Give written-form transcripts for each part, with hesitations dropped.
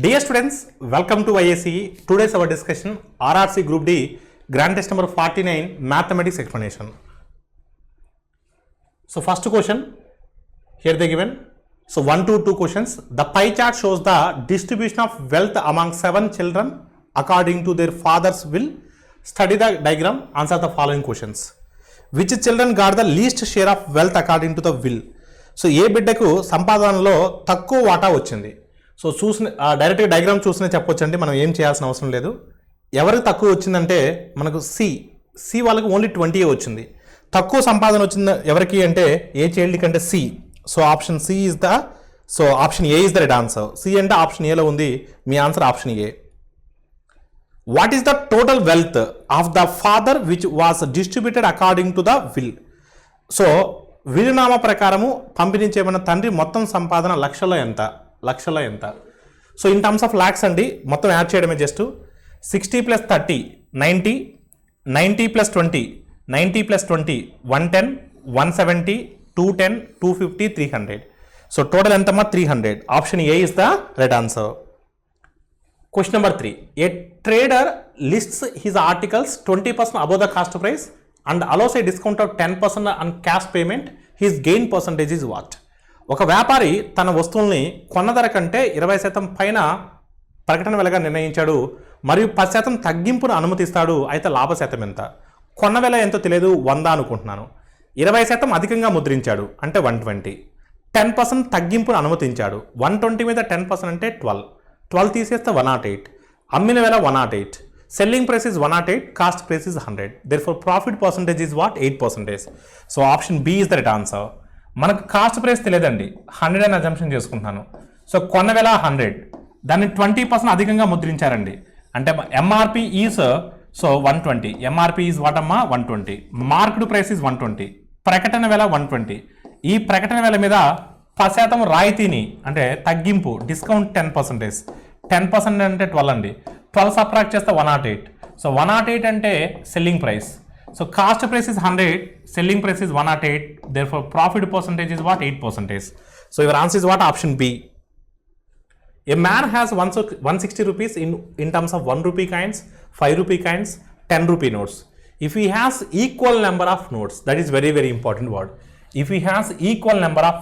Dear students, welcome to IACE. Today's our discussion RRC Group D Grand Test number 49 Mathematics Explanation. So first question, here they given. So 1 to 2 questions. The pie chart shows the distribution of wealth among 7 children according to their father's will. Study the diagram, answer the following questions. Which children got the least share of wealth according to the will? So ఏ బిడ్డకు సంపాదనలో తక్కువ వాటా వచ్చింది. So చూసిన డైరెక్ట్గా diagram చూసినా చెప్పొచ్చండి, మనం ఏం చేయాల్సిన అవసరం లేదు. ఎవరికి తక్కువ వచ్చిందంటే మనకు సి వాళ్ళకి ఓన్లీ 20 వచ్చింది. తక్కువ సంపాదన వచ్చింది ఎవరికి అంటే ఏ చైల్డ్ కంటే C. So option C is the option A is the right answer. C అంటే ఆప్షన్ ఏలో ఉంది, మీ answer option A. What is the total wealth of the father which was distributed according to the will? So వీలునామా ప్రకారము పంపిణీ చేయబడిన తండ్రి మొత్తం సంపాదన లక్షలో ఎంత? So in terms of lakhs అండి, మొత్తం యాడ్ చేయడమే. జస్ట్ 60 + 30 90, 90 + 20 90 + 20 110, 170, 210, 250, 300. సో టోటల్ ఎంతమ్మా? 300. Option A is the right answer. Question number 3. A trader lists his articles 20% above the cost price and allows a discount of 10% on cash payment. His gain percentage is what? ఒక వ్యాపారి తన వస్తువుల్ని కొన్న ధర కంటే 20% పైన ప్రకటన వెలగా నిర్ణయించాడు మరియు 10% తగ్గింపును అనుమతిస్తాడు. అయితే లాభ శాతం ఎంత? కొన్న వెల ఎంతో తెలియదు, 100 అనుకుంటున్నాను. 20% అధికంగా ముద్రించాడు అంటే 120. 10% తగ్గింపును అనుమతించాడు. 120 మీద 10% అంటే 12 తీసేస్తే 108. అమ్మిన వెల 108. Selling price is 108, cost price is 100. Therefore profit percentage is what? 8%. So option B is the right answer. మనకు కాస్ట్ ప్రైస్ తెలియదండి, 100 అని అజంప్షన్ చేసుకుంటున్నాను. సో కొన్న వెల 100, దాన్ని 20% అధికంగా ముద్రించారండి అంటే MRP is 120. MRP is what అమ్మా? 120. Market price is 120. ప్రకటన వెల 120. ఈ ప్రకటన వెల మీద 10% రాయితీని అంటే తగ్గింపు, డిస్కౌంట్ 10%. 10% అంటే 12 అండి. 12 సబ్ట్రాక్ట్ చేస్తే 108. సో 108 అంటే selling price. So cost price is 100, selling price is 108, therefore profit percentage is what? 8%. So your answer is what? Option B. A man has 160 rupees in terms of 1 rupee coins, 5 rupee coins, 10 rupee notes. If he has equal number of notes, that is very very important word. If he has equal number of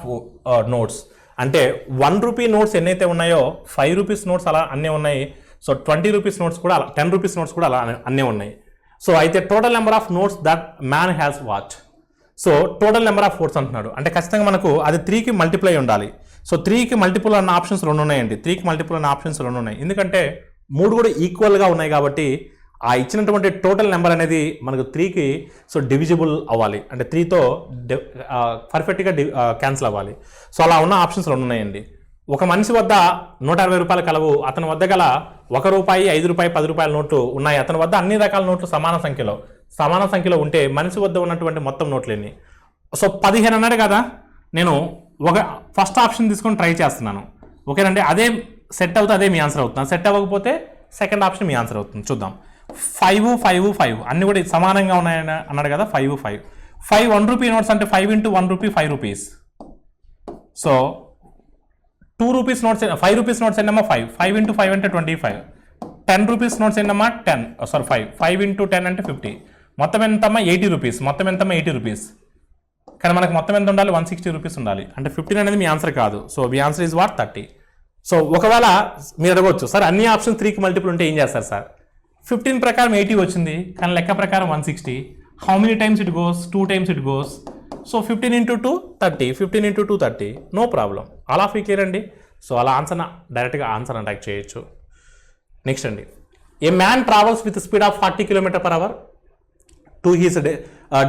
notes, అంటే 1 rupee notes ఎన్నైతే ఉన్నాయో 5 rupees notes అలా అన్నీ ఉన్నాయి. So 20 rupees notes కూడా అలా, 10 rupees notes కూడా అలా అన్నీ ఉన్నాయి. సో అయితే total number of notes that man has what? So total number of notes అంటున్నాడు అంటే ఖచ్చితంగా మనకు అది 3కి మల్టిప్లై ఉండాలి. సో 3కి మల్టిపుల్ అన్న ఆప్షన్స్ 2 ఉన్నాయండి. 3కి మల్టిపుల్ అన్న ఆప్షన్స్ 2 ఉన్నాయి, ఎందుకంటే 3 కూడా ఈక్వల్గా ఉన్నాయి కాబట్టి ఆ ఇచ్చినటువంటి టోటల్ నెంబర్ అనేది మనకు 3కి డివిజిబుల్ అవ్వాలి, అంటే 3తో పర్ఫెక్ట్గా క్యాన్సిల్ అవ్వాలి. సో అలా ఉన్న ఆప్షన్స్ 2 ఉన్నాయండి. ఒక మనిషి వద్ద 160 రూపాయల కలవు, అతని వద్ద గల 1 రూపాయి, 5 రూపాయి, 10 రూపాయల నోట్లు ఉన్నాయి. అతని వద్ద అన్ని రకాల నోట్లు సమాన సంఖ్యలో ఉంటే మనిషి వద్ద ఉన్నటువంటి మొత్తం నోట్లు ఎన్ని? సో 15 అన్నాడు కదా, నేను ఒక ఫస్ట్ ఆప్షన్ తీసుకొని ట్రై చేస్తున్నాను. ఓకేనండి, అదే సెట్ అవుతుంది, అదే మీ ఆన్సర్ అవుతుంది. సెట్ అవ్వకపోతే సెకండ్ ఆప్షన్ మీ ఆన్సర్ అవుతుంది. చూద్దాం. 5, 5, 5 అన్ని కూడా సమానంగా ఉన్నాయని అన్నాడు కదా. 5, 5, 5 1 రూపీ నోట్స్ అంటే 5 × 1 rupee 5 rupees. So 2 rupees notes, 5 rupees notes ఎన్నమ్మా? 5. 5 × 5 అంటే 25. 10 రూపీస్ నోట్స్ ఎన్నమ్మా? 10. 5. 5 × 10 అంటే 50. మొత్తం ఎంతమ్మా? 80 రూపీస్. మొత్తం ఎంతమ్మా? 80 రూపీస్. కానీ మనకు మొత్తం ఎంత ఉండాలి? 160 రూపీస్ ఉండాలి. అంటే 15 అనేది మీ ఆన్సర్ కాదు. So me answer is what? 30. So ఒకవేళ మీరు అడగవచ్చు, సార్ అన్ని ఆప్షన్ 3కి మల్టిపుల్ ఉంటే ఏం చేస్తారు సార్? 15 ప్రకారం 80 వచ్చింది, కానీ లెక్క ప్రకారం 160. How many times it goes? 2 times it goes. So 15 × 2 30, 15 × 2 30. No problem. All of you clear అండి. సో అలా ఆన్సర్ డైరెక్ట్గా ఆన్సర్ అటాక్ చేయొచ్చు. నెక్స్ట్ అండి, a man travels with speed of 40 km/h to his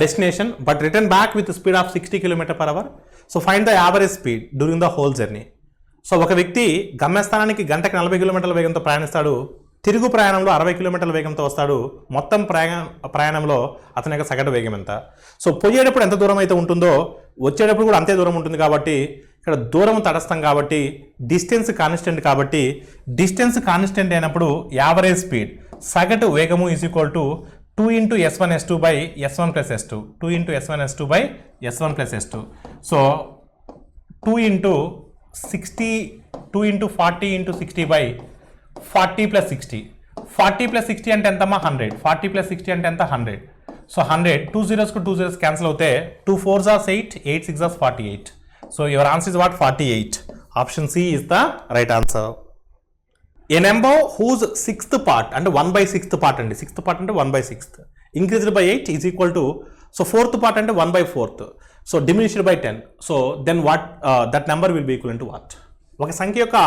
destination but return back with speed of 60 km/h. So find the average speed during the whole journey. So ఒక వ్యక్తి గమ్యస్థానానికి గంటకి 40 కిలోమీటర్ల వేగంతో ప్రయాణిస్తాడు, తిరుగు ప్రయాణంలో 60 కిలోమీటర్ల వేగంతో వస్తాడు. మొత్తం ప్రయాణంలో అతని యొక్క సగటు వేగం ఎంత? సో పోయేటప్పుడు ఎంత దూరం అయితే ఉంటుందో వచ్చేటప్పుడు కూడా అంతే దూరం ఉంటుంది కాబట్టి ఇక్కడ దూరం తటస్థం కాబట్టి డిస్టెన్స్ కాన్స్టెంట్ కాబట్టి డిస్టెన్స్ కాన్స్టెంట్ అయినప్పుడు యావరేజ్ స్పీడ్ సగటు వేగము is equal to 2 × S1S2 / S1 + S2. 2 × S1S2 / S1 + S2. So 2 × 60 2 into 40 into 60 by 40 plus 60. 40 plus 60 అంటే ఎంతమ్మా 100. 40 plus 60 అంటే ఎంత 100. సో 100 2 zeros కు 2 zeros క్యాన్సిల్ అవుతే 2 4s are 8, 8 6s are 48. So your answer is what? 48. Option C is the right answer. A number whose sixth part and 1 by 6th part and 6th part and 1 by 6th increased by 8 is equal to, so 4th part and 1 by 4th, so diminished by 10. So then what, that number will be equivalent to what? ఒక సంఖ్య యొక్క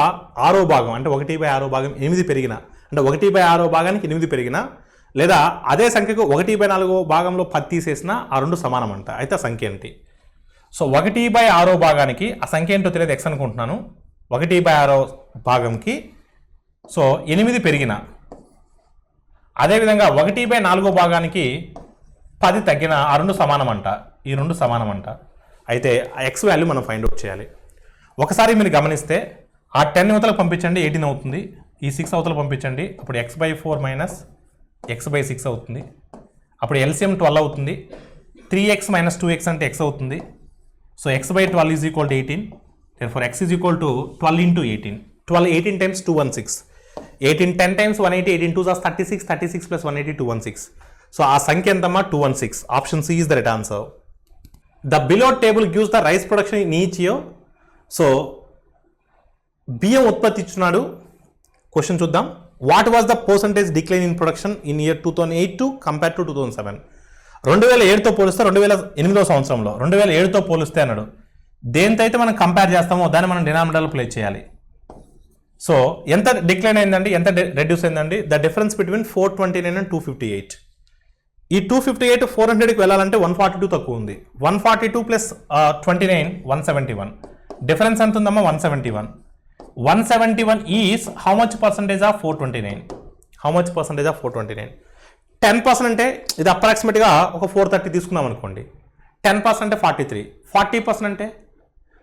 6వ భాగం అంటే 1/6వ భాగం 8 పెరిగిన అంటే 1/6వ భాగానికి 8 పెరిగిన లేదా అదే సంఖ్యకు 1/4వ భాగంలో 10 తీసేసిన ఆ రెండు సమానం అంట. అయితే ఆ సంఖ్య ఏంటి? సో 1/6వ భాగానికి ఆ సంఖ్య ఏంటో తెలియదు, x అనుకుంటున్నాను. 1/6వ భాగంకి సో 8 పెరిగిన, అదేవిధంగా 1/4వ భాగానికి 10 తగ్గిన ఆ రెండు సమానం అంట. ఈ రెండు సమానం అంట. అయితే ఆ ఎక్స్ వాల్యూ మనం ఫైండ్ అవుట్ చేయాలి. ఒకసారి మీరు గమనిస్తే ఆ 10 అవతలకు పంపించండి 18 అవుతుంది, ఈ 6 అవతలకు పంపించండి అప్పుడు x/4 మైనస్ x/6 అవుతుంది. అప్పుడు ఎల్సిఎం 12 అవుతుంది. 3x మైనస్ 2x అంటే x అవుతుంది. So x/12 is equal to 18. therefore x is equal to 12 into 18. 12 18 times 216. 18 10 times 180. 18 2s are 36. 36 plus 180 216. So ఆ సంఖ్య ఎంతమ్మా 216. Option C is the right answer. The below table gives the rice production in each year. So బియ్యం ఉత్పత్తి ఇచ్చున్నాడు. Question చూద్దాం. What was the percentage decline in production in year 2008 compare to 2007? 2007తో పోలిస్తే 2008వ సంవత్సరంలో 2007తో పోలిస్తే అన్నాడు. దేంతో అయితే మనం కంపేర్ చేస్తామో దాన్ని మనం డినామినేటర్లో ప్లేస్ చేయాలి. సో ఎంత డిక్లైన్ అయిందండి, ఎంత రెడ్యూస్ అయిందండి? The difference between 429 and 258. ఈ 258 400కి వెళ్ళాలంటే 142 తక్కువ ఉంది. 142 ప్లస్ 29 171. డిఫరెన్స్ ఎంత ఉందమ్మా 171. 171 is how much percentage of 429? How much percentage of 429? 10% అంటే ఇది అప్రాక్సిమేట్గా ఒక 430 తీసుకున్నాం అనుకోండి. 10% అంటే 43. 40% అంటే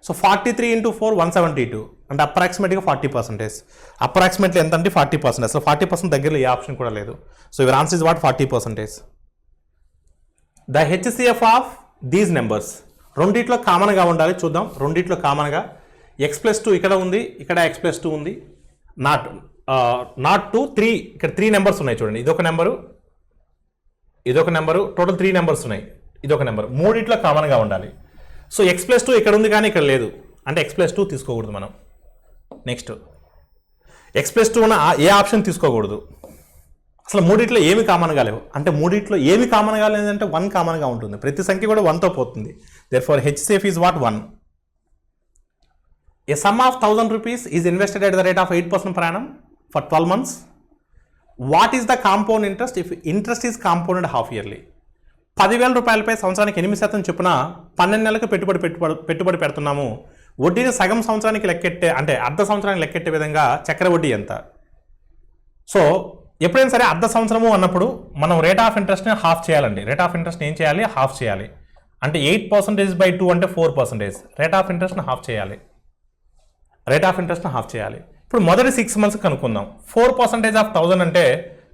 సో 43 into 4 172 అంటే అప్రాక్సిమేట్గా 40%. అప్రాక్సిమేట్లీ ఎంత అంటే 40%. అసలు 40% దగ్గరలో ఏ ఆప్షన్ కూడా లేదు. So your answer is what 40%. The HCF of these numbers రెండిట్లో కామన్గా ఉండాలి. చూద్దాం. రెండిట్లో కామన్గా x+2 ఇక్కడ ఉంది, ఇక్కడ x+2 ఉంది. నాట్ 2 3 ఇక్కడ 3 నెంబర్స్ ఉన్నాయి చూడండి. ఇదొక నెంబరు, ఇదొక నెంబరు, టోటల్ 3 నెంబర్స్ ఉన్నాయి. ఇదొక నెంబర్. మూడిట్లో కామన్గా ఉండాలి. సో x+2 ఇక్కడ ఉంది కానీ ఇక్కడ లేదు అంటే x+2 తీసుకోకూడదు మనం. నెక్స్ట్ x+2 ఉన్న ఏ ఆప్షన్ తీసుకోకూడదు. అసలు మూడిట్లో ఏమి కామన్గా లేవు అంటే మూడిట్లో ఏమి కామన్గా లేదంటే 1 కామన్గా ఉంటుంది. ప్రతి సంఖ్య కూడా 1తో పోతుంది. therefore HCF is what 1. A sum of 1000 rupees is invested at the rate of 8% per annum for 12 months. What is the compound interest if interest is compounded half yearly? 10,000 రూపాయలపై సంవత్సరానికి 8% చొప్పున 12 నెలలకు పెట్టుబడి పెడుతున్నాము. వడ్డీని సగం సంవత్సరానికి లెక్కెట్టే అంటే అర్ధ సంవత్సరానికి లెక్కెట్టే విధంగా చక్ర వడ్డీ ఎంత? సో ఎప్పుడైనా సరే అర్ధ సంవత్సరము అన్నప్పుడు మనం రేట్ ఆఫ్ ఇంట్రెస్ట్ని హాఫ్ చేయాలండి. రేట్ ఆఫ్ ఇంట్రెస్ట్ని ఏం చేయాలి? హాఫ్ చేయాలి. అంటే 8%/2 అంటే 4%. రేట్ ఆఫ్ ఇంట్రెస్ట్ని హాఫ్ చేయాలి. రేట్ ఆఫ్ ఇంట్రెస్ట్ని హాఫ్ చేయాలి. ఇప్పుడు మొదటి 6 months కనుక్కుందాం. 4% ఆఫ్ 1000 అంటే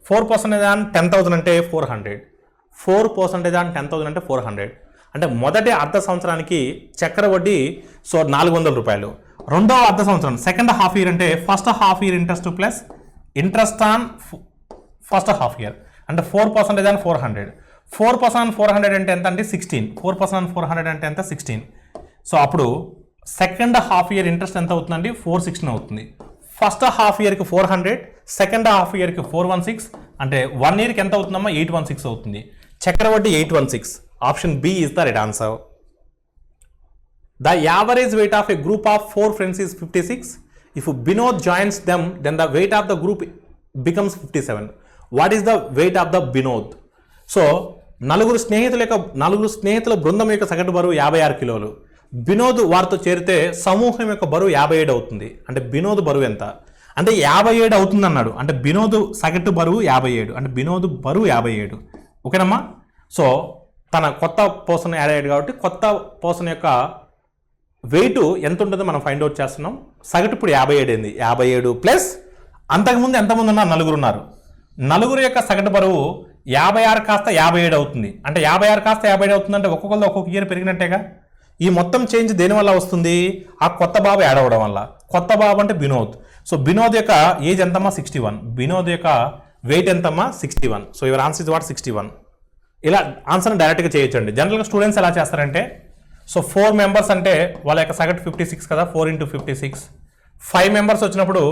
4% ఆన్ 10,000 అంటే 400. 4% ఆన్ 10,000 అంటే 400. అంటే మొదటి అర్ధ సంవత్సరానికి చక్ర వడ్డీ సో 400 రూపాయలు. రెండవ అర్ధ సంవత్సరం సెకండ్ హాఫ్ ఇయర్ అంటే first half year interest plus interest on first half year అంటే 4% ఆన్ 400. 4% ఆన్ 400 అంటే ఎంత అంటే 16. 4% ఆన్ 400 అంటే ఎంత 16. సో అప్పుడు సెకండ్ హాఫ్ ఇయర్ ఇంట్రెస్ట్ ఎంత అవుతుందండి 416 అవుతుంది. ఫస్ట్ హాఫ్ ఇయర్కి 400, సెకండ్ హాఫ్ ఇయర్కి 416 అంటే 1 yearకి ఎంత అవుతుందమ్మా 816 అవుతుంది. చక్రవడ్డీ 816. Option B is the right answer. The average weight of a group of 4 friends is 56. If Binod joins them, then the weight of the group becomes 57. What is the weight of the Binod? So నలుగురు స్నేహితుల బృందం యొక్క సగటు బరువు 56 కిలోలు. బినోద్ వారితో చేరితే సమూహం యొక్క బరువు 57 అవుతుంది. అంటే బినోద్ బరువు ఎంత అంటే 57 అవుతుంది అన్నాడు. అంటే బినోద్ సగటు బరువు 57 అంటే బినోద్ బరువు 57. ఓకేనమ్మా. సో తన కొత్త పర్సన్ యాడ్ అయ్యాడు కాబట్టి కొత్త పర్సన్ యొక్క వెయిట్ ఎంత ఉంటుందో మనం ఫైండ్ అవుట్ చేస్తున్నాం. సగటు ఇప్పుడు 57 అయింది. 57 ప్లస్ అంతకుముందు ఎంతమంది ఉన్నారు? నలుగురు ఉన్నారు. నలుగురు యొక్క సగటు బరువు 56 కాస్త 57 అవుతుంది. అంటే 56 కాస్త 57 అవుతుంది అంటే ఒక్కొక్కరిలో ఒక్కొక్క ఇయర్ పెరిగినట్టేగా. ఈ మొత్తం చేంజ్ దేనివల్ల వస్తుంది? ఆ కొత్త బాబు యాడ్ అవ్వడం వల్ల. కొత్త బాబు అంటే బినోద్. సో బినోద్ యొక్క ఏజ్ ఎంతమ్మా? 61. బినోద్ యొక్క వెయిట్ ఎంతమ్మా? 61. So your answer is what? 61. ఇలా ఆన్సర్ని డైరెక్ట్గా చేయొచ్చండి. జనరల్గా స్టూడెంట్స్ ఎలా చేస్తారంటే, సో 4 మెంబర్స్ అంటే వాళ్ళ యొక్క సగటు 56 కదా, 4 × 56. 5 మెంబర్స్ వచ్చినప్పుడు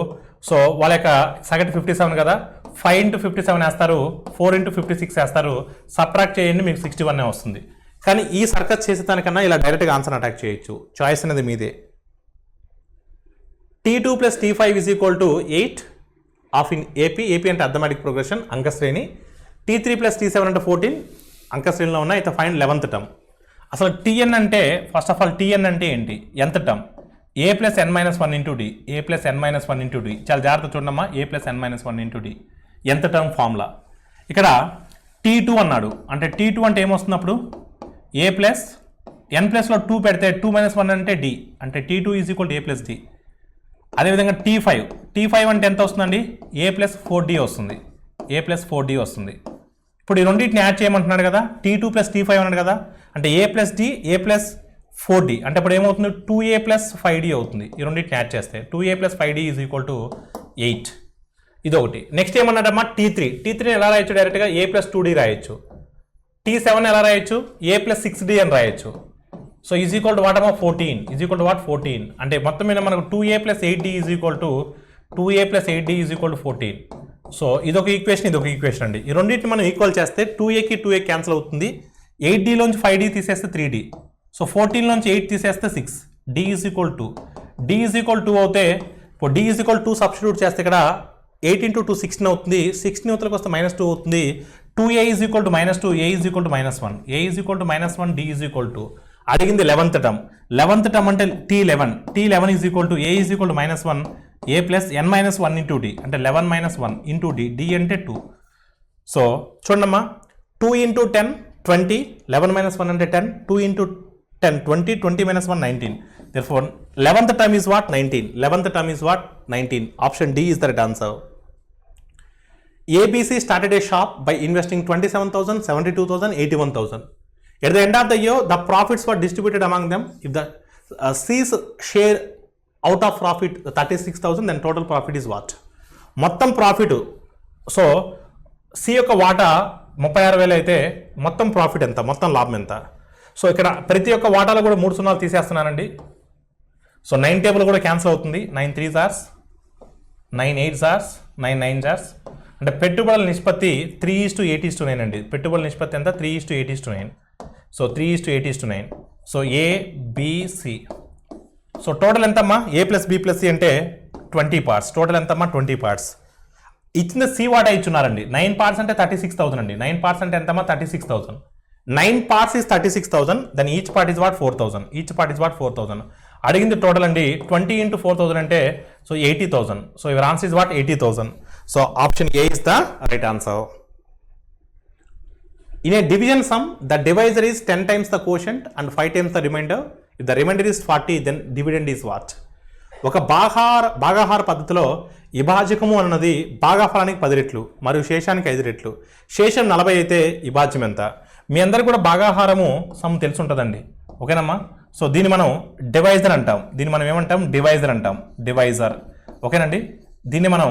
సో వాళ్ళ యొక్క సగటు 57 కదా, 5 × 57 వేస్తారు, 4 × 56 వేస్తారు, సబ్ట్రాక్ట్ చేయండి, మీకు 61 వస్తుంది. కానీ ఈ సర్కస్ చేసేదానికన్నా ఇలా డైరెక్ట్గా ఆన్సర్ అటాక్ చేయొచ్చు. చాయిస్ అనేది మీదే. T2 + T5 = 8 of in AP. AP అంటే అథమెటిక్ ప్రోగ్రెషన్, అంకశ్రేణి. T3 + T7 అంటే 14 అంకశ్రేణిలో ఉన్నాయి. అయితే ఫైండ్ 11th టర్మ్. అసలు Tn అంటే ఫస్ట్ ఆఫ్ ఆల్ Tn అంటే ఏంటి? ఎంత term? A + n - 1 × D. A + n - 1 × D. చాలా జాగ్రత్త చూడమ్మా. A + n - 1 × D ఎంత టర్మ్ ఫార్ములా. ఇక్కడ T2 అన్నాడు అంటే T2 అంటే ఏమొస్తుంది అప్పుడు? A + n ప్లస్లో 2 పెడితే 2 - 1 అంటే D అంటే T2 = A + D. అదేవిధంగా T5 అంటే ఎంత వస్తుందండి? A + 4D వస్తుంది. A + 4D వస్తుంది. ఇప్పుడు ఈ రెండింటిని యాడ్ చేయమంటున్నాడు కదా, T2 + T5 అన్నాడు కదా, అంటే A + D, A + 4D అంటే ఇప్పుడు ఏమవుతుంది? 2A + 5D అవుతుంది. ఈ రెండింటిని యాడ్ చేస్తే 2A + 5D = 8. ఇదొకటి. నెక్స్ట్ ఏమన్నాడమ్మా? T3 ఎలా రాయొచ్చు? డైరెక్ట్గా A + 2D రాయొచ్చు. T7 ఎలా రాయొచ్చు? A + 6D అని రాయొచ్చు. సో = వాట్ అమ్మా? 14. = 14 అంటే మొత్తం మీద మనకు 2A + 8D = 2A + 8D = 14. So ఇదొక ఈక్వేషన్, ఇదొక ఈక్వేషన్ అండి. ఈ రెండింటిని మనం ఈక్వల్ చేస్తే 2A కి 2A క్యాన్సిల్ అవుతుంది. 8Dలోంచి 5D తీసేస్తే 3D. సో 14లోంచి 8 తీసేస్తే 6. D = 2. D = 2 అవుతే ఇప్పుడు D = 2 సబ్స్టిట్యూట్ చేస్తే ఇక్కడ 8 × 2 16 అవుతుంది. 16 అవతలకు వస్తే -2 అవుతుంది. 2A = -2, A = -1. A = -1, D = 2. అడిగింది 11th టర్మ్. 11th టర్మ్ అంటే T11. T11 = A = -1, A + n - 1 × D అంటే 11 - 1 × D. D అంటే 2. సో చూడమ్మా, 2 × 10 20, 11 - 1 అంటే 10, 2 × 10 20, 20 - 1 19. Therefore 11th term is what? 19. 11th term is what? 19. Option D is the right answer. ABC started a shop by investing 27,000, 72,000, 81,000. At the end of the year, the profits were distributed among them. If the C's share out of profit 36,000, then total profit is what? మొత్తం profit. So C యొక్క వాటా 36,000 అయితే మొత్తం profit ఎంత? మొత్తం లాభం ఎంత? So ఇక్కడ ప్రతి ఒక్క వాటాలో కూడా 3 సున్నాలు తీసేస్తున్నానండి. సో 9 టేబుల్ కూడా క్యాన్సిల్ అవుతుంది. 9 3 జార్స్, 9 8 జార్స్, 9 9 జార్స్. అంటే పెట్టుబడుల నిష్పత్తి 3:8:9 అండి. పెట్టుబడుల నిష్పత్తి ఎంత? 3:8:9. So 3:8:9. So A B C. So total ఎంతమ్మా? A + B + C అంటే 20 పార్ట్స్. టోటల్ ఎంతమ్మా? 20 పార్ట్స్. ఇచ్చిన సి వాటా ఇచ్చున్నారండి. 9 పార్ట్స్ అంటే 36,000 అండి. 9 పార్ట్స్ అంటే ఎంతమ్మా? 36,000. 9 parts is 36,000. Then each part is what? 4,000. Each part is what? 4,000. అడిగింది టోటల్ అండి. 20 × 4,000 అంటే so 80,000. So your answer is what? 80,000. So option A is the right answer. In a division sum, the divisor is 10 times the quotient and 5 times the remainder. If the remainder is 40, then dividend is what? ఒక భాగాహార పద్ధతిలో విభాజకము అన్నది భాగాఫలానికి 10 రెట్లు మరియు శేషానికి 5 రెట్లు. శేషం 40 అయితే విభాజ్యం ఎంత? మీ అందరికి కూడా భాగాహారము సమ్ తెలిసి ఉంటుందండి. ఓకేనమ్మా? సో దీన్ని మనం డివైజర్ అంటాం. దీన్ని మనం ఏమంటాం? డివైజర్ అంటాం. డివైజర్. ఓకేనండి? దీన్ని మనం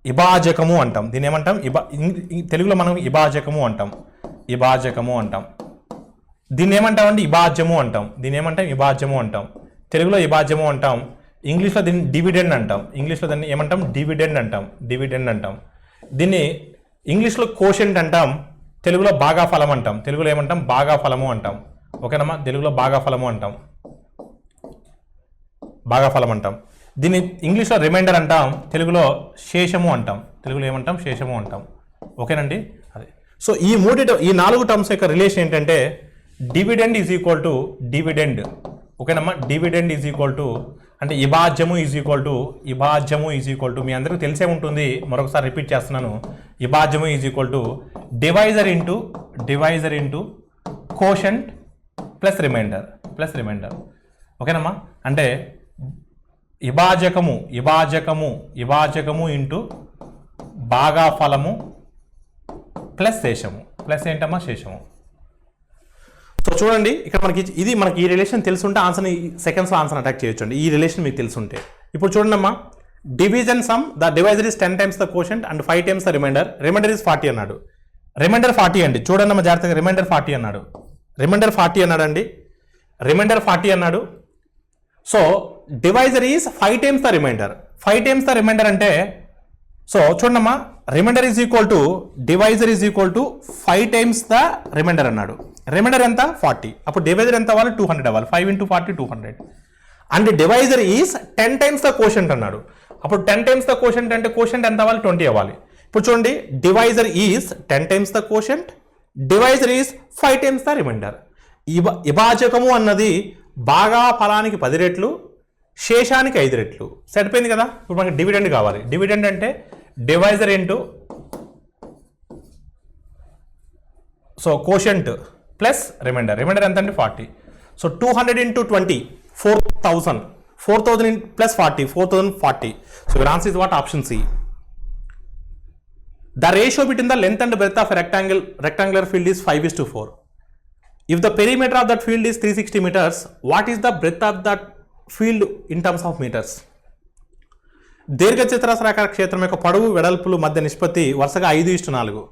విభాజకము అంటాం. దీన్ని ఏమంటాం? తెలుగులో మనం విభాజకము అంటాం. విభాజకము అంటాం. దీన్ని ఏమంటామండి? విభాజ్యము అంటాం. దీన్ని ఏమంటాం? విభాజ్యము అంటాం. తెలుగులో విభాజ్యము అంటాం. ఇంగ్లీష్లో దీన్ని డివిడెండ్ అంటాం. ఇంగ్లీష్లో దాన్ని ఏమంటాం? డివిడెండ్ అంటాం. డివిడెండ్ అంటాం. దీన్ని ఇంగ్లీష్లో కోషెంట్ అంటాం. తెలుగులో భాగాఫలం అంటాం. తెలుగులో ఏమంటాం? భాగాఫలము అంటాం. ఓకేనమ్మా? తెలుగులో భాగాఫలము అంటాం. భాగాఫలం అంటాం. దీన్ని ఇంగ్లీష్లో రిమైండర్ అంటాం. తెలుగులో శేషము అంటాం. తెలుగులో ఏమంటాం? శేషము అంటాం. ఓకేనండి? అదే. సో ఈ 4 టర్మ్స్ యొక్క రిలేషన్ ఏంటంటే dividend is equal to dividend. ఓకేనమ్మా? డివిడెండ్ ఈజ్ ఈక్వల్ టు అంటే విభాజ్యము ఈజ్ ఈక్వల్ టు మీ అందరికీ తెలిసే ఉంటుంది. మరొకసారి రిపీట్ చేస్తున్నాను. విభాజ్యము is equal to divisor into quotient plus remainder. ఓకేనమ్మా? అంటే విభాజకము ఇంటూ భాగాఫలము ప్లస్ శేషము. ప్లస్ ఏంటమ్మా? శేషము. సో చూడండి ఇక్కడ మనకి ఈ రిలేషన్ తెలుసుంటే ఆన్సర్ని సెకండ్స్లో ఆన్సర్ అటాక్ చేయొచ్చు అండి, ఈ రిలేషన్ మీకు తెలుసుంటే. ఇప్పుడు చూడండి అమ్మా, division some the divisor is 10 times the quotient and 5 times the remainder is 40 అన్నాడు. రిమైండర్ 40 అండి, చూడండి అమ్మా జాగ్రత్తగా, రిమైండర్ 40 అన్నాడు. రిమైండర్ 40 అన్నాడు అండి, రిమైండర్ 40 అన్నాడు. So divisor is 5 times the remainder. 5 times the remainder అంటే సో చూడమ్మా, remainder is equal to divisor is equal to 5 times the remainder అన్నాడు. రిమైండర్ ఎంత 40, అప్పుడు డివైజర్ ఎంత అవ్వాలి 200 అవ్వాలి. 5 into 40 200. And divisor is 10 times the quotient అన్నాడు. అప్పుడు 10 times ద కోషంట్ అంటే కోషంట్ ఎంత అవ్వాలి 20 అవ్వాలి. ఇప్పుడు చూడండి, divisor is 10 times the quotient, divisor is 5 times the remainder. విభాజకము అన్నది బాగా ఫలానికి 10 రెట్లు, శేషానికి 5 రెట్లు. సరిపోయింది కదా. ఇప్పుడు మనకి డివిడెండ్ కావాలి. డివిడెండ్ అంటే divisor into so quotient plus remainder. Remainder ఎంత అంటే 40. So 200 into 20 4000. 4000 plus 40 4040. So your answer is what? Option C. The ratio between the length and breadth of a rectangular field is 5:4. If the perimeter of that field is 360 meters, what is the breadth of that field in terms of meters? దీర్ఘచతురస్రాకార క్షేత్రం యొక్క పొడవు వెడల్పుల మధ్య నిష్పత్తి వరుసగా 5:4.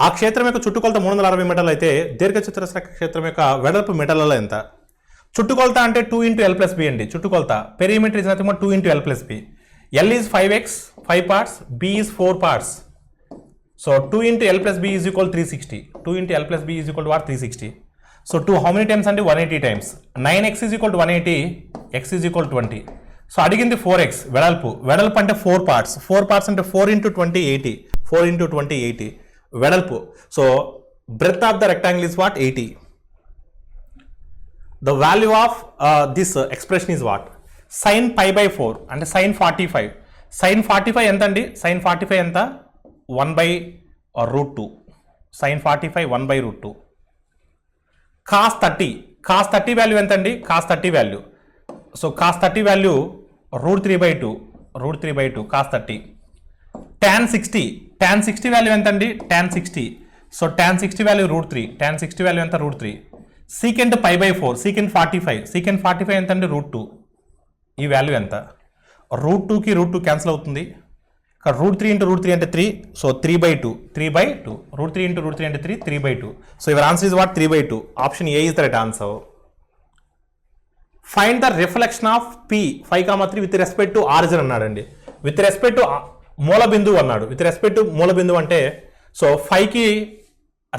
ఆ క్షేత్రం యొక్క చుట్టుకొలత 360 మీటర్లు అయితే దీర్ఘచతురస్రాకార క్షేత్రం యొక్క వెడల్పు మీటర్లలో ఎంత? చుట్టుకొలత అంటే 2 into L plus B అండి. చుట్టుకొలత perimeter is nothing but 2 into L plus B. L is 5x 5 parts, B is 4 parts. So 2 into L plus B is equal 360. 2 into L plus B is equal to what? 360. So 2 how many times అంటే 180 times. 9x is equal to 180, x is equal to 20. So అడిగింది 4x వెడల్పు అంటే 4 parts. 4 parts అంటే 4 into 20 80. 4 into 20 80 వెడల్పు. So breadth of the rectangle is what? 80. The value of this expression is what? Sin pi by 4 అంటే sin 45. Sin 45 ఎంత అండి? Sin 45 ఎంత? 1 by root 2. Sin 45 1 by root 2. Cos 30. Cos 30 value ఎంత అండి? Cos 30 value. So cos 30 value root 3 by 2. Root 3 by 2 cos 30. Tan 60. Tan 60 value ఎంత అండి? Tan 60. So tan 60 value root 3. Tan 60 value ఎంత? root 3. Secant pi by 4. Secant 45. Secant 45 ఎంత అండి? root 2. ఈ value ఎంత? root 2కి root 2 క్యాన్సిల్ అవుతుంది. ఇక్కడ root 3 into root 3 అంటే 3. So 3 by 2. 3 by 2. root 3 into root 3 అంటే 3. 3 by 2. So your answer is what? 3 by 2. Option A is the right answer. Find the reflection of P 5,3 with respect to origin అన్నాడండి. With respect to మూల బిందువు అన్నాడు. With respect to మూల బిందువు అంటే so 5కి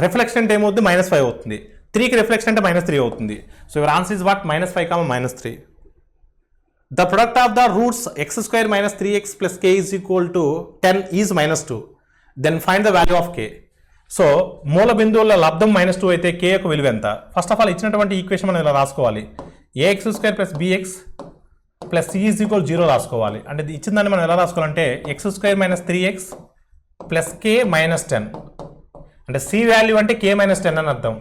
reflection అంటే ఏమవుతుంది? -5 అవుతుంది. 3కి రిఫ్లెక్షన్ అంటే -3 అవుతుంది. So your answer is what? -5, -3. The product of the roots x² - 3x + k is equal to 10 is -2. Then find the value of k. So మూల బిందువుల లబ్ధం -2 అయితే k యొక్క విలువ ఎంత? ఫస్ట్ ఆఫ్ ఆల్ ఇచ్చినటువంటి ఈక్వేషన్ మనం ఇలా రాసుకోవాలి. ax² + bx + c is equal 0 రాసుకోవాలి. అంటే ఇచ్చిన దాన్ని మనం ఎలా రాసుకోవాలంటే x² - 3x + k - 10. అంటే c వాల్యూ అంటే k - 10 అని అర్థం.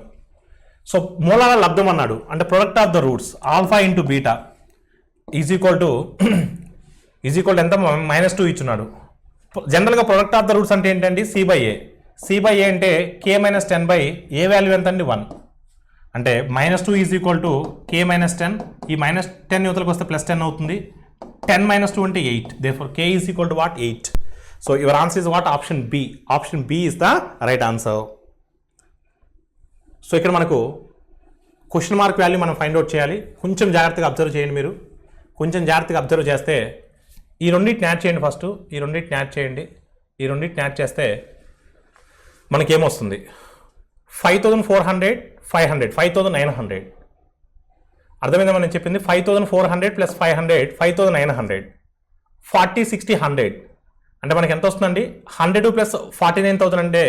సో మూలాల లబ్ధం అన్నాడు అంటే product of the roots alpha into beta is equal to ఎంత? -2 ఇచ్చున్నాడు. జనరల్గా ప్రొడక్ట్ ఆఫ్ ద రూట్స్ అంటే ఏంటండి? c/a. c/a అంటే k - 10 బై ఏ వాల్యూ ఎంత అండి? 1. అంటే -2 ఈజ్ ఈక్వల్ టు k - 10. ఈ -10 యువతలకు వస్తే +10 అవుతుంది. 10 - 2 అంటే 8. Therefore k is equal to what? 8. So your answer is what? Option B. Option B is the right answer. So ఇక్కడ మనకు క్వశ్చన్ మార్క్ వాల్యూ మనం ఫైండ్ అవుట్ చేయాలి. కొంచెం జాగ్రత్తగా అబ్జర్వ్ చేయండి. మీరు కొంచెం జాగ్రత్తగా అబ్జర్వ్ చేస్తే ఈ రెండింటిని యాడ్ చేయండి. ఫస్ట్ ఈ రెండింటిని యాడ్ చేయండి. ఈ రెండింటిని యాడ్ చేస్తే మనకేమొస్తుంది? 5400 500 5900. అర్థమైందా మనం చెప్పింది? 5400 + 500 5900. 40 60 100 అంటే మనకి ఎంత వస్తుందండి? 100 + 49,000 అంటే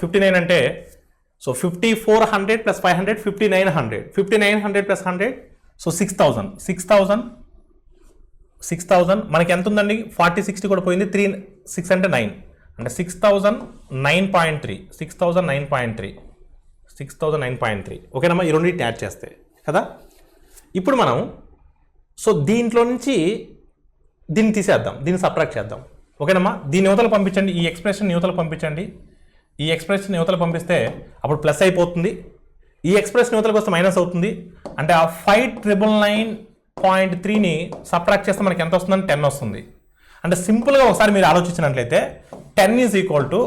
59 అంటే సో 5400 + 500 5900. 5900 + 100 సో 6000. 6000 మనకి ఎంత ఉందండి? 40 60 కూడా పోయింది. 3 6 అంటే 9 అంటే 6009.3. 6009.3. ఓకేనమ్మా? ఈ రెండింటిని యాడ్ చేస్తే కదా. ఇప్పుడు మనం సో దీంట్లో నుంచి దీన్ని తీసేద్దాం, దీన్ని సబ్ట్రాక్ట్ చేద్దాం. ఓకేనమ్మా? దీన్ని యువతలు పంపించండి. ఈ ఎక్స్ప్రెషన్ యువతలు పంపించండి. ఈ ఎక్స్ప్రెషన్ యువతలు పంపిస్తే అప్పుడు ప్లస్ అయిపోతుంది. ఈ ఎక్స్ప్రెషన్ యువతలకు వస్తే మైనస్ అవుతుంది. అంటే ఆ 5,999.3ని సబ్ట్రాక్ట్ చేస్తే మనకి ఎంత వస్తుందని 10 వస్తుంది. అంటే సింపుల్గా ఒకసారి మీరు ఆలోచించినట్లయితే 10 is equal to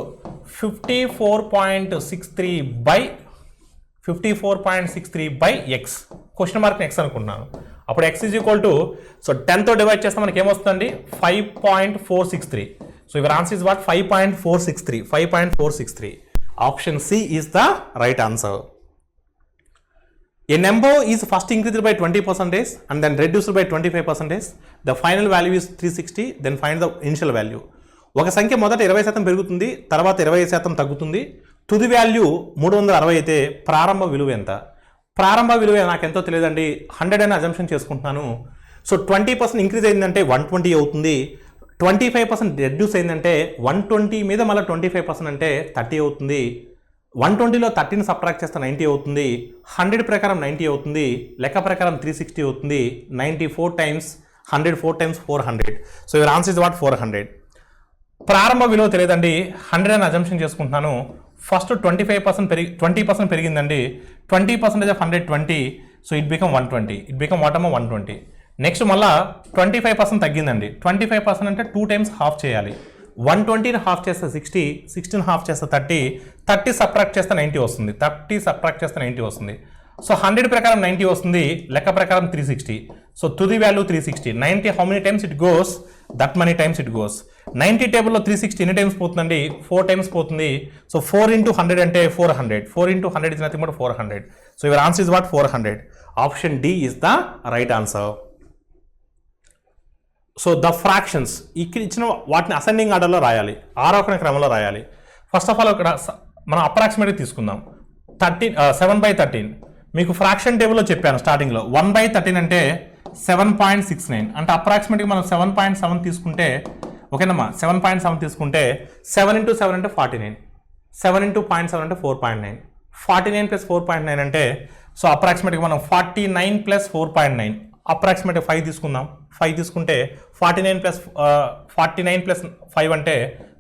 54.63 by x, question mark x అనుకుంటున్నాను. అప్పుడు x is equal to, so 10తో డివైడ్ చేస్తే మనకి ఏమొస్తుందండి 5.463. So your answer is what 5.463. Option C is the right answer. A number is first increased by 20% and then reduced by 25%. The final value is 360. Then find the initial value. ఒక సంఖ్య మొదట 20% పెరుగుతుంది, తర్వాత 20% తగ్గుతుంది. తుది వాల్యూ 360 అయితే ప్రారంభ విలువ ఎంత? ప్రారంభ విలువ నాకు ఎంతో తెలియదండి, 100 అని అజంప్షన్ చేసుకుంటున్నాను. సో 20% ఇంక్రీజ్ అయిందంటే 120 అవుతుంది. 25% రెడ్యూస్ అయిందంటే 120 మీద మళ్ళీ 25% అంటే 30 అవుతుంది. 120లో 30ని సబ్ట్రాక్ట్ చేస్తే 90 అవుతుంది. 100 ప్రకారం 90 అవుతుంది. లెక్క ప్రకారం 360 అవుతుంది. 94 times 100, 4 times 400. So your answer is what 400. ప్రారంభ విలువ తెలియదండి, 100 అని అజంప్షన్ చేసుకుంటున్నాను. ఫస్ట్ 20% పెరిగిందండి. 20% of 120, so it become 120. It become what అమ్మ 120. నెక్స్ట్ మళ్ళా 25% తగ్గిందండి. 25% అంటే 2 టైమ్స్ హాఫ్ చేయాలి. 120ని హాఫ్ చేస్తే 60, 60ని హాఫ్ చేస్తే 30, 30 సబ్ట్రాక్ట్ చేస్తే 90 వస్తుంది. 30 సబ్ట్రాక్ట్ చేస్తే 90 వస్తుంది. సో 100 ప్రకారం 90 వస్తుంది, లెక్క ప్రకారం 360. సో తుది value 360. 90 how many times it goes, that money times it goes. 90 టేబుల్లో 360 ఎన్ని టైమ్స్ పోతుందండి, 4 టైమ్స్ పోతుంది. సో 4 into 100 అంటే 400. 4 into 100 is nothing but 400. So your answer is what 400. Option D is the right answer. So the fractions ఇక్కడ ఇచ్చిన వాటిని ascending ఆర్డర్లో రాయాలి, ఆరోహణ క్రమంలో రాయాలి. ఫస్ట్ ఆఫ్ ఆల్ ఇక్కడ మనం అప్రాక్సిమేట్గా తీసుకుందాం. 7/13 మీకు ఫ్రాక్షన్ టేబుల్లో చెప్పాను స్టార్టింగ్లో. 1/13 అంటే 7.69. అంటే అప్రాక్సిమేట్గా మనం 7.7 తీసుకుంటే, ఓకేనమ్మా, 7.7 తీసుకుంటే 7 into 7 అంటే 49. 7 into 0.7 అంటే 4.9. 49 plus 4.9 అంటే, సో అప్రాక్సిమేట్గా మనం 49 plus 4.9 అప్రాక్సిమేట్గా 5 తీసుకుందాం. 5 తీసుకుంటే 49 plus 5 అంటే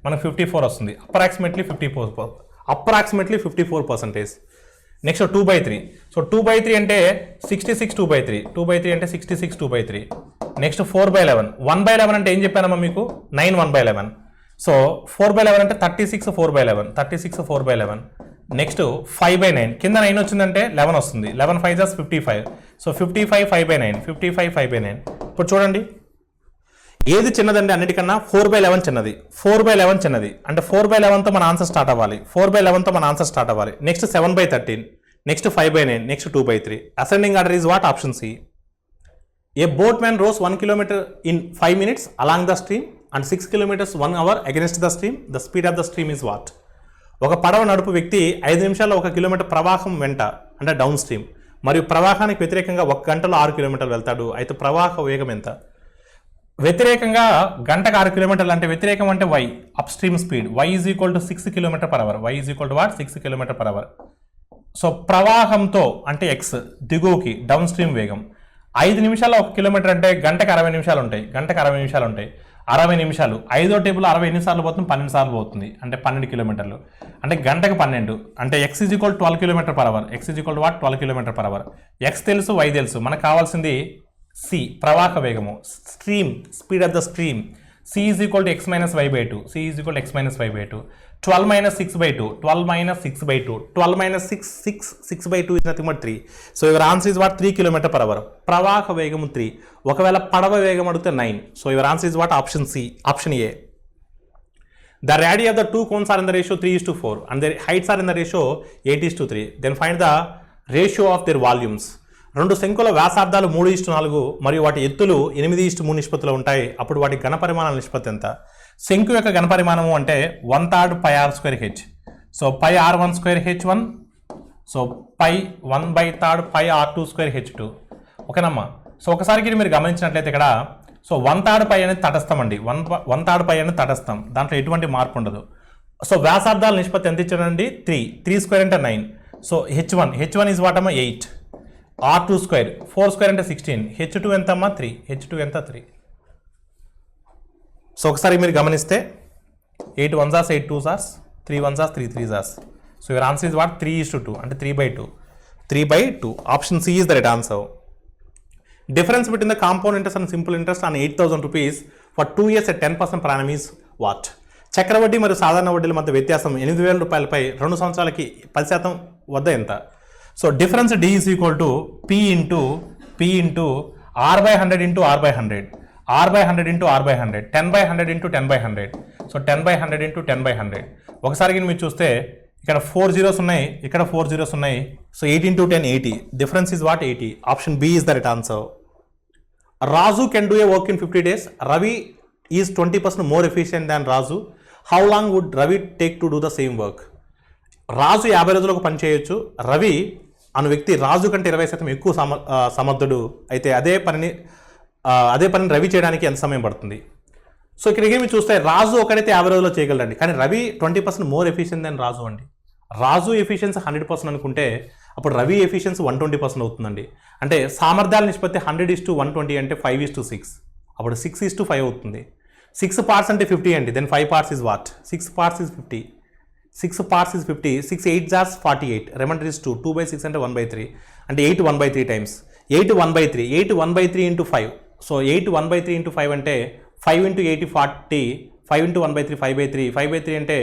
మనకు 54 వస్తుంది. అప్రాక్సిమేట్లీ 54%. నెక్స్ట్ 2/3. సో 2/3 అంటే 66 2/3. 2/3 అంటే 66 2/3. నెక్స్ట్ 4/11. 1/11 అంటే ఏం చెప్పానమ్మా మీకు, 9 1/11. సో 4/11 అంటే 36 4/11. 36 4/11. నెక్స్ట్ 5/9. కింద 9 వచ్చిందంటే 11 వస్తుంది. 11 5 is 55. సో 55 5/9. 55 5/9. ఇప్పుడు చూడండి ఏది చిన్నదండి అన్నిటికన్నా, 4/11 చిన్నది. 4/11 చిన్నది అంటే 4/11తో మన ఆన్సర్ స్టార్ట్ అవ్వాలి. 4/11తో మన ఆన్సర్ స్టార్ట్ అవ్వాలి. Next 7/13. Next 5/9. Next 2/3. Ascending order is what option C. A boatman rows 1 kilometer in 5 minutes along the stream and 6 kilometers 1 hour against the stream. The speed of the stream is what? ఒక పడవ నడుపు వ్యక్తి 5 నిమిషాల్లో 1 kilometre ప్రవాహం వెంట అంటే down stream, మరియు ప్రవాహానికి వ్యతిరేకంగా 1 గంటలో 6 కిలోమీటర్లు వెళ్తాడు. అయితే ప్రవాహ వేగం ఎంత? వ్యతిరేకంగా గంటకు 6 కిలోమీటర్లు అంటే వ్యతిరేకం అంటే y, up stream speed. y is equal to 6 km/h. y is equal to what 6 km/h. So ప్రవాహంతో అంటే x, దిగువకి డౌన్ స్ట్రీమ్ వేగం. 5 నిమిషాల్లో 1 కిలోమీటర్ అంటే గంటకు 60 నిమిషాలు ఉంటాయి. 60 నిమిషాలు 5వ టేబుల్ 60 ఎన్నిసార్లు పోతుంది, 12 సార్లు పోతుంది. అంటే 12 కిలోమీటర్లు. అంటే గంటకు 12 అంటే x is equal 12 km/h. x is equal to what 12 km/h. x తెలుసు, y తెలుసు. మనకు కావాల్సింది c, ప్రవాహ వేగము, stream, speed of the stream. c is equal to x minus y by 2. c is equal to x minus y by 2. 12 minus 6 by 2. 12 minus 6 by 2. 12 minus 6 by 2 is nothing but 3. So your answer is what 3 km/h. ప్రవాహ వేగము 3. ఒకవేళ పడవ వేగం అడిగితే 9. So your answer is what option C, option A. The radii of the two cones are in the ratio 3:4 and their heights are in the ratio 8:3. Then find the ratio of their volumes. రెండు శంకుల వ్యాసార్థాలు 3:4 మరియు వాటి ఎత్తులు 8:3 నిష్పత్తిలో ఉంటాయి. అప్పుడు వాటి ఘనపరిమాణాల నిష్పత్తి ఎంత? శంకు యొక్క ఘనపరిమాణము అంటే 1/3 πr²h. So πr1²h1. So π1/3 πr2²h2. ఓకేనమ్మా. సో ఒకసారికి మీరు గమనించినట్లయితే ఇక్కడ సో 1/3 π అనేది తటస్థం అండి. 1/3 π అనేది తటస్థం, దాంట్లో ఎటువంటి మార్పు ఉండదు. సో వ్యాసార్థాల నిష్పత్తి ఎంత ఇచ్చాడండి 3² అంటే 9. సో h1 ఈజ్ వాట్ అమ్మా 8. r2², 4² అంటే 16. h2 ఎంత అమ్మా 3. h2 ఎంత 3. సో ఒకసారి మీరు గమనిస్తే 8 1s 8 2s 3 1s 3 3s. So your answer is what 3:2 అంటే 3/2. 3/2. Option C is the right answer. Difference between the compound interest and simple interest on 8,000 rupees for 2 years at 10% per annum is what? చక్రవడ్డీ మరియు సాధారణ వడ్డీల మధ్య వ్యత్యాసం 8,000 రూపాయలపై 2 సంవత్సరాలకి 10% వద్ద ఎంత? So difference D is equal to P into R/100 into R/100, R/100 into R/100, 10/100 into 10/100. So 10/100 into 10/100. ఒకసారి మీరు చూస్తే ఇక్కడ 4 zeros ఉన్నాయి, ఇక్కడ 4 zeros ఉన్నాయి. So 8 into 10 80. Difference is what? 80. Option B is the right answer. Raju can do a work in 50 days. Ravi is 20% more efficient than Raju. How long would Ravi take to do the same work? రాజు 50 రోజులకు పని చేయొచ్చు. రవి అనే వ్యక్తి రాజు కంటే 20% ఎక్కువ సమర్థుడు. అయితే అదే పనిని రవి చేయడానికి ఎంత సమయం పడుతుంది? సో ఇక్కడ ఏమి చూస్తే రాజు ఒకడైతే 50 రోజుల్లో చేయగలరండి, కానీ రవి 20% మోర్ ఎఫిషియెంట్ దెన్ రాజు అండి. రాజు ఎఫిషియన్సీ 100% అనుకుంటే అప్పుడు రవి ఎఫిషియన్సీ 120% అవుతుందండి. అంటే సామర్థ్యాల నిష్పత్తి 100:120 అంటే 5:6, అప్పుడు 6:5 అవుతుంది. 6 parts అంటే 50 అండి, then 5 parts is what? 6 parts is 50. 6 parts is 50. 6 8 jars 48. Remainder is 2. 2/6 అంటే 1/3. అంటే 8 1/3 times. 8 1/3. 8 1/3 into 5. సో 8 1/3 into 5 అంటే 5 into 8 40. 5 into 1/3 5/3. 5/3 అంటే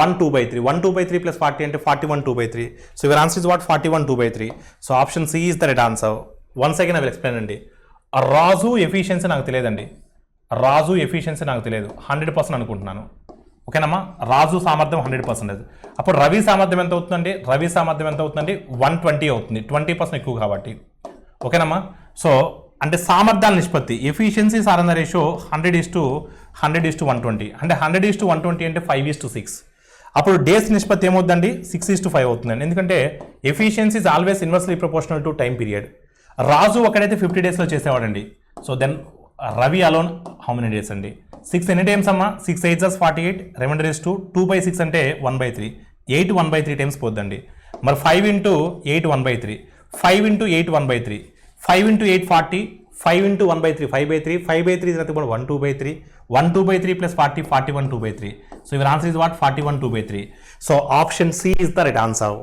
1 2/3. 1 2/3 plus 40 అంటే 41 2/3. So your answer is what? 41 2/3. So option C is the right answer. Once again I will explain అండి. రాజు efficiency నాకు తెలియదండి. రాజు efficiency నాకు తెలియదు, 100% అనుకుంటున్నాను. ఓకేనమ్మా, రాజు సామర్థ్యం 100%. అప్పుడు రవి సామర్థ్యం ఎంత అవుతుందండి? రవి సామర్థ్యం ఎంత అవుతుందండి? 120 అవుతుంది, 20% ఎక్కువ కాబట్టి. ఓకేనమ్మా, సో అంటే సామర్థ్యాల నిష్పత్తి efficiencies are in the ratio 100:120. అంటే 100:120 అంటే 5:6. అప్పుడు డేస్ నిష్పత్తి ఏమవుతుందండి? 6:5 అవుతుందండి. ఎందుకంటే efficiency is always inversely proportional to time period. Raju ఒకడైతే 50 daysలో చేసేవాడండి. So then Ravi alone how many days అండి? 6 ఎన్ని టైమ్స్ అమ్మా? 6 8 jars 48. Remainder is 2. 2/6 అంటే 1/3. 8 1/3 టైమ్స్ పోద్దండి. మరి 5 into 8 1/3. 5 into 8 1/3. 5 into 8 40. 5 into 1/3 5/3. 5/3 is nothing but 1 2/3. 1 2/3 plus 40 41 2/3. So your answer is what? 41 2/3. So option C is the right answer.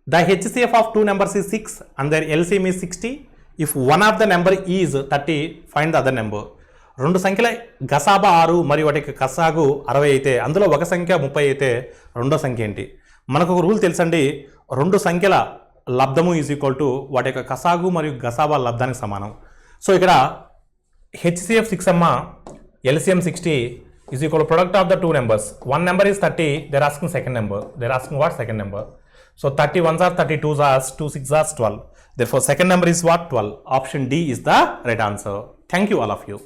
The HCF of two numbers is 6 and their LCM is 60. If one of the number is 30, find the other number. రెండు సంఖ్యల గసాబా 6 మరియు వాటి యొక్క కసాగు 60 అయితే అందులో ఒక సంఖ్య 30 అయితే రెండో సంఖ్య ఏంటి? మనకు ఒక రూల్ తెలుసండి, రెండు సంఖ్యల లబ్ధము ఈజ్ ఈక్వల్ టు వాటి యొక్క కసాగు మరియు గసాబా లబ్ధానికి సమానం. సో ఇక్కడ HCF 6 అమ్మ, LCM 60 is equal product of the two numbers. One number is 30, they're asking second number. They're asking what? Second number. So 30 1s are 30, 2s are 2, 6s are 12. Therefore second number is what? 12. Option D is the right answer. Thank you all of you.